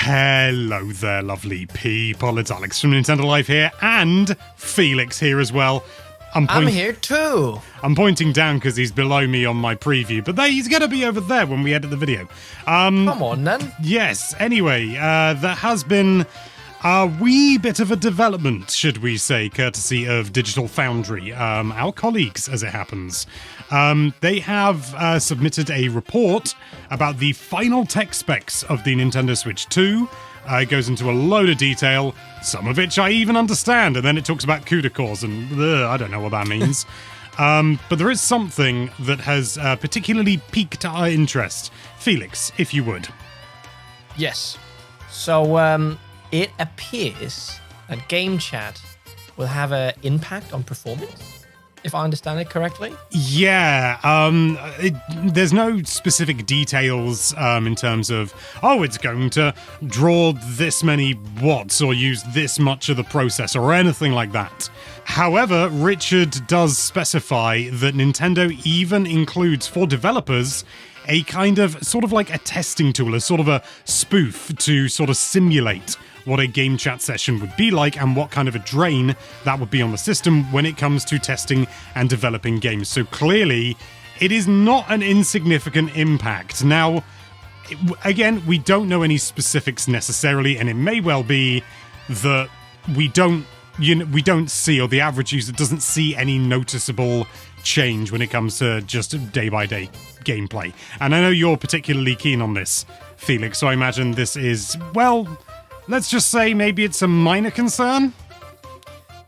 Hello there, lovely people. It's Alex from Nintendo Live here, and Felix here as well. I'm here too. I'm pointing down because he's below me on my preview, but he's going to be over there when we edit the video. Come on, then. Yes, anyway, there has been a wee bit of a development, should we say, courtesy of Digital Foundry, our colleagues, as it happens. They have submitted a report about the final tech specs of the Nintendo Switch 2. It goes into a load of detail, some of which I even understand, and then it talks about CUDA cores, and I don't know what that means. But there is something that has particularly piqued our interest. Felix, if you would. Yes. So, it appears that GameChat will have an impact on performance, if I understand it correctly. Yeah, there's no specific details in terms of, it's going to draw this many watts or use this much of the processor or anything like that. However, Richard does specify that Nintendo even includes for developers a kind of sort of like a testing tool, a sort of a spoof to sort of simulate what a game chat session would be like and what kind of a drain that would be on the system when it comes to testing and developing games. So clearly, it is not an insignificant impact. Now, again, we don't know any specifics necessarily, and it may well be that we don't see, or the average user doesn't see any noticeable change when it comes to just day-by-day gameplay. And I know you're particularly keen on this, Felix, so I imagine this is, well, let's just say maybe it's a minor concern?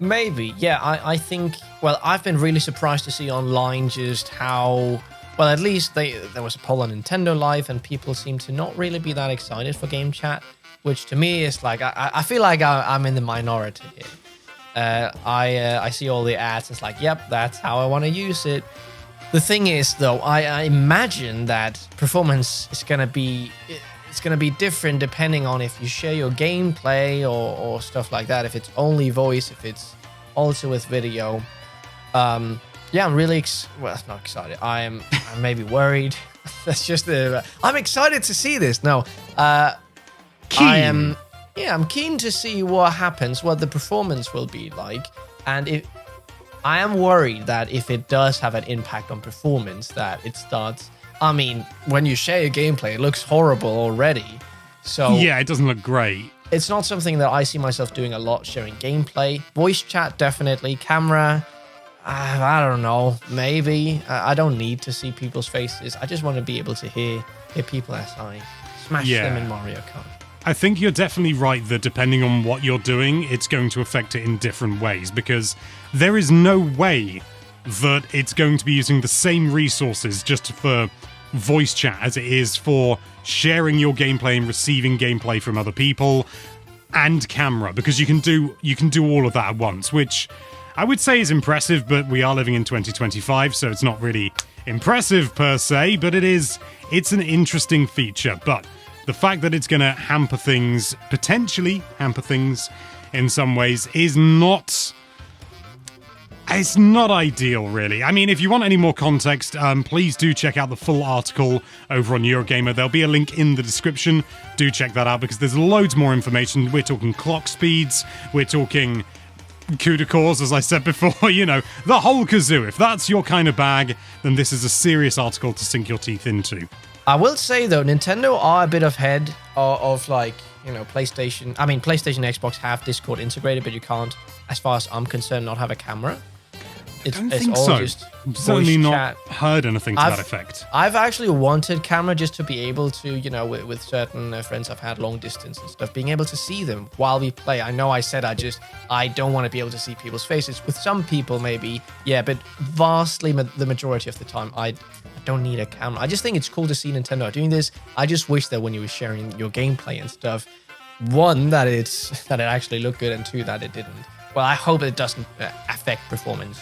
Maybe, yeah. I think, well, I've been really surprised to see online just how, well, at least there was a poll on Nintendo Live and people seem to not really be that excited for Game Chat, which to me is like, I feel like I'm in the minority here. I see all the ads, it's like, yep, that's how I want to use it. The thing is, though, I imagine that performance is going to be... It's going to be different depending on if you share your gameplay or stuff like that. If it's only voice, if it's also with video. Yeah, I'm really not excited. I'm maybe worried. That's just I'm excited to see this. No, keen. I'm keen to see what happens, what the performance will be like, and I am worried that if it does have an impact on performance, that it starts. I mean, when you share your gameplay, it looks horrible already. So yeah, it doesn't look great. It's not something that I see myself doing a lot, sharing gameplay. Voice chat, definitely. Camera, I don't know, maybe. I don't need to see people's faces. I just want to be able to hear people as I smash them in Mario Kart. I think you're definitely right that depending on what you're doing, it's going to affect it in different ways, because there is no way that it's going to be using the same resources just for voice chat as it is for sharing your gameplay and receiving gameplay from other people and camera, because you can do all of that at once, which I would say is impressive, but we are living in 2025, so it's not really impressive per se, but it's an interesting feature. But the fact that it's going to potentially hamper things in some ways is not... It's not ideal, really. I mean, if you want any more context, please do check out the full article over on Eurogamer. There'll be a link in the description. Do check that out, because there's loads more information. We're talking clock speeds. We're talking CUDA cores, as I said before. The whole kazoo. If that's your kind of bag, then this is a serious article to sink your teeth into. I will say, though, Nintendo are a bit ahead of PlayStation. I mean, PlayStation and Xbox have Discord integrated, but you can't, as far as I'm concerned, not have a camera. It's all so. Just I've certainly not chat. Heard anything to that effect. I've actually wanted camera just to be able to, with certain friends I've had long distance and stuff, being able to see them while we play. I know I said I don't want to be able to see people's faces. With some people, maybe, yeah, but vastly the majority of the time, I don't need a camera. I just think it's cool to see Nintendo doing this. I just wish that when you were sharing your gameplay and stuff, one, that it actually looked good, and two, that it didn't. Well, I hope it doesn't affect performance.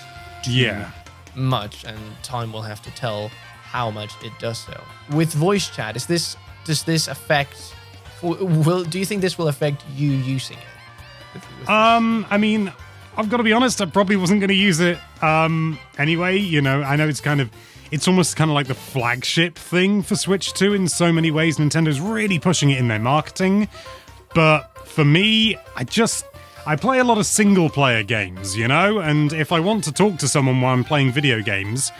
Yeah. Much, and time will have to tell how much it does so. With voice chat, does this affect? Do you think this will affect you using it? I mean, I've got to be honest. I probably wasn't going to use it anyway. I know it's almost kind of like the flagship thing for Switch 2 in so many ways. Nintendo's really pushing it in their marketing. But for me, I play a lot of single-player games, you know? And if I want to talk to someone while I'm playing video games,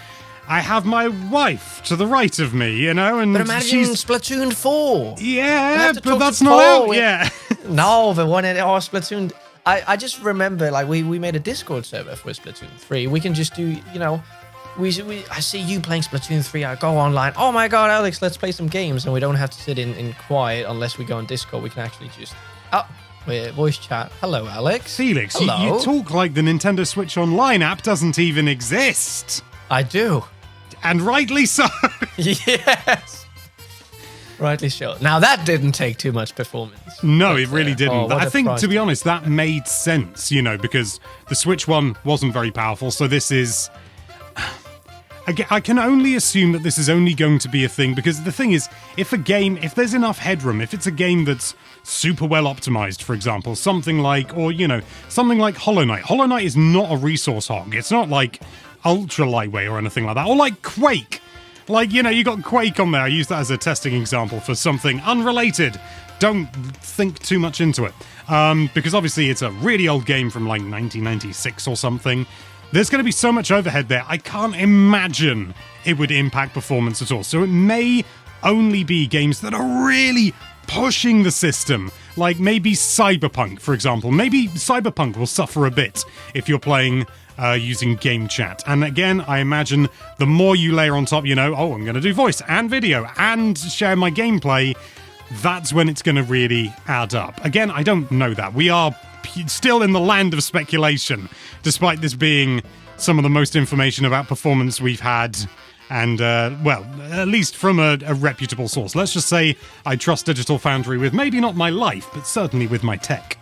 I have my wife to the right of me, you know? And But imagine Splatoon 4. Yeah, but that's not out yet. No, the one in Splatoon... I just remember, like, we made a Discord server for Splatoon 3. We can just do, you know... I see you playing Splatoon 3. I go online. Oh my god, Alex, let's play some games. And we don't have to sit in quiet unless we go on Discord. We can actually just... voice chat. Hello, Alex. Felix, Hello. you talk like the Nintendo Switch Online app doesn't even exist. I do. And rightly so. Yes. Rightly so. Now, that didn't take too much performance. No, it really didn't. Oh, I think, to be honest, that made sense, you know, because the Switch one wasn't very powerful. So this is... I can only assume that this is only going to be a thing, because the thing is, if there's enough headroom, if it's a game that's super well optimized, for example, something like Hollow Knight. Hollow Knight is not a resource hog. It's not like ultra lightweight or anything like that. Or like Quake. Like, you know, you got Quake on there. I use that as a testing example for something unrelated. Don't think too much into it. Because obviously it's a really old game from like 1996 or something. There's going to be so much overhead there, I can't imagine it would impact performance at all. So it may only be games that are really pushing the system, like maybe Cyberpunk, for example. Maybe Cyberpunk will suffer a bit if you're playing using GameChat. And again, I imagine the more you layer on top, you know, I'm going to do voice and video and share my gameplay, that's when it's going to really add up. Again, I don't know that. We are still in the land of speculation, despite this being some of the most information about performance we've had, and, at least from a reputable source. Let's just say I trust Digital Foundry with maybe not my life, but certainly with my tech.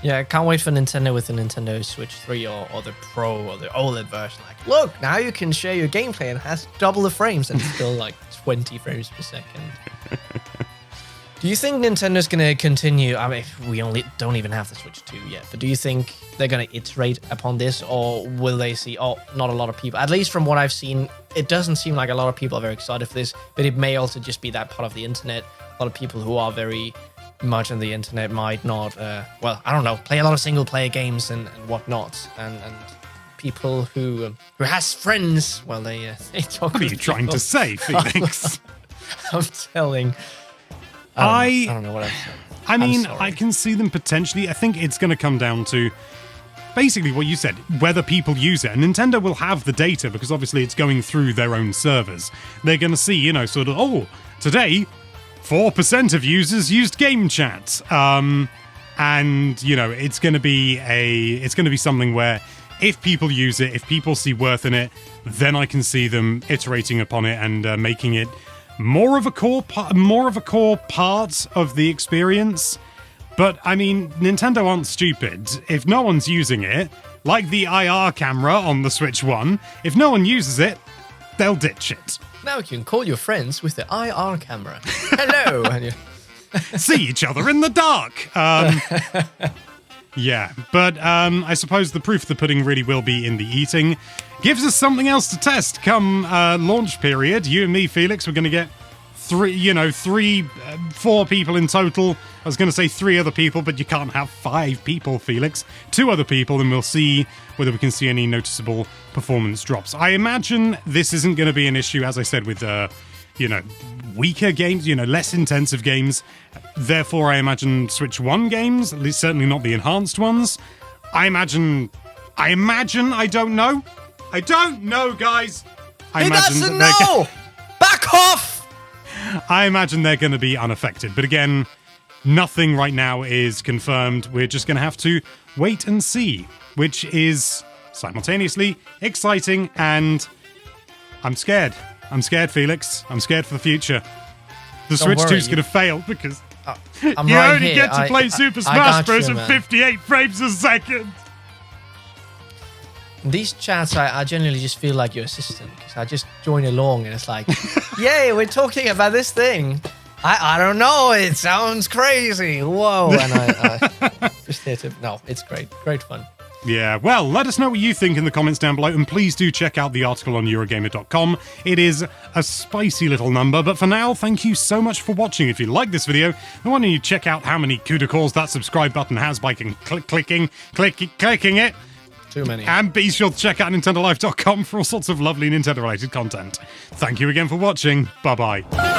Yeah, I can't wait for Nintendo with the Nintendo Switch 3 or the Pro or the OLED version. Like, look, now you can share your gameplay and it has double the frames and it's still like 20 frames per second. Do you think Nintendo's going to continue? I mean, we don't even have the Switch 2 yet, but do you think they're going to iterate upon this, or will they see, not a lot of people, at least from what I've seen, it doesn't seem like a lot of people are very excited for this, but it may also just be that part of the internet. A lot of people who are very much on the internet might not, I don't know, play a lot of single-player games and whatnot, and people who has friends, well, they talk. What are you trying to say, Felix? I'm telling. I don't know what I'm saying. I mean, I can see them potentially. I think it's going to come down to basically what you said, whether people use it. And Nintendo will have the data because obviously it's going through their own servers. They're going to see, you know, sort of, today 4% of users used GameChat. And, you know, it's going to be something where if people use it, if people see worth in it, then I can see them iterating upon it and making it more of a core part of the experience. But I mean, Nintendo aren't stupid. If no one's using it, like the IR camera on the Switch 1, if no one uses it, they'll ditch it. Now you can call your friends with the IR camera. Hello. See each other in the dark. Yeah, but I suppose the proof of the pudding really will be in the eating. Gives us something else to test come launch period. You and me, Felix, we're going to get 4 people in total. I was going to say 3 other people, but you can't have 5 people, Felix. 2 other people, and we'll see whether we can see any noticeable performance drops. I imagine this isn't going to be an issue, as I said, with weaker games, less intensive games. Therefore, I imagine Switch 1 games, at least certainly not the enhanced ones. I imagine, I don't know. I don't know, guys. He doesn't know! Back off! I imagine they're going to be unaffected. But again, nothing right now is confirmed. We're just going to have to wait and see, which is simultaneously exciting, and I'm scared. I'm scared, Felix. I'm scared for the future. The Switch 2 is going to fail because you only get to play Super Smash Bros. At 58 frames a second. These chats, I genuinely just feel like your assistant, because I just join along and it's like, yay, we're talking about this thing. I don't know, it sounds crazy. Whoa. And I just hit it. No, it's great. Great fun. Yeah, well, let us know what you think in the comments down below, and please do check out the article on Eurogamer.com. It is a spicy little number, but for now, thank you so much for watching. If you like this video, then why don't you check out how many coup de calls that subscribe button has by clicking it. Too many. And be sure to check out NintendoLife.com for all sorts of lovely Nintendo-related content. Thank you again for watching. Bye-bye.